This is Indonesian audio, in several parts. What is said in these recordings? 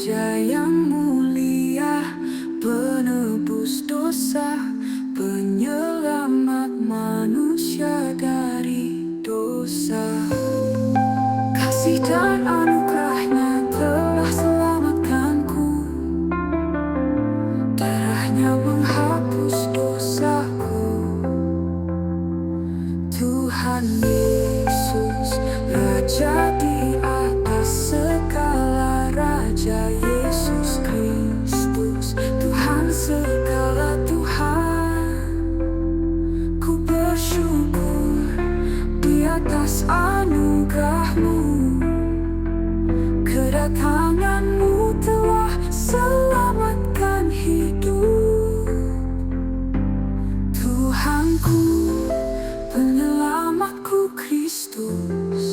Raja yang mulia, penebus dosa, penyelamat manusia dari dosa. Kasih dan anugerahnya telah selamatkanku, darahnya menghapus dosaku. Tuhan Yesus, Raja di atas segala raja, Yesus Kristus, Tuhan segala Tuhan. Ku bersyukur di atas anugerah-Mu, kedatangan-Mu telah selamatkan hidup. Tuhanku, penyelamatku Kristus,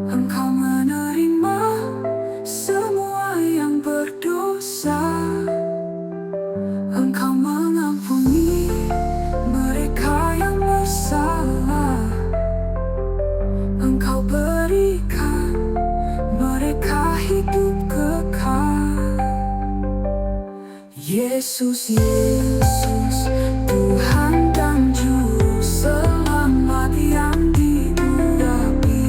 Engkau menerima semua yang berdosa. Engkau mengampuni mereka yang bersalah. Engkau berikan mereka hidup kekal. Yesus, Yesus, Tuhan dan Juru Selamat yang diurapi.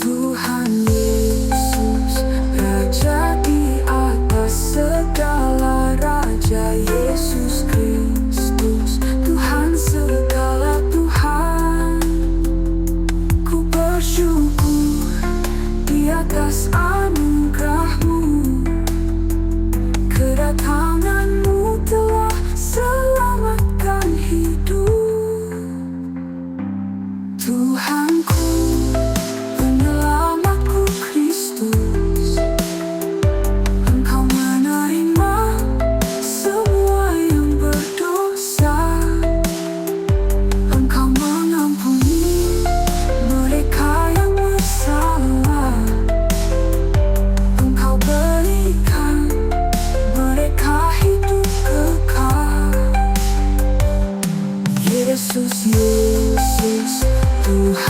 Tuhan Yesus, Raja di atas segala raja, Yesus Kristus, Tuhan segala Tuhan. Ku bersyukur di atas anugerah-Mu, kedatangan-Mu telah selamatkan hidup. Tuhanku, penyelamatku Kristus, Engkau menerima semua yang berdosa. Engkau mengampuni mereka yang bersalah. Engkau berikan mereka hidup kekal. Yesus, Yesus, Tuhan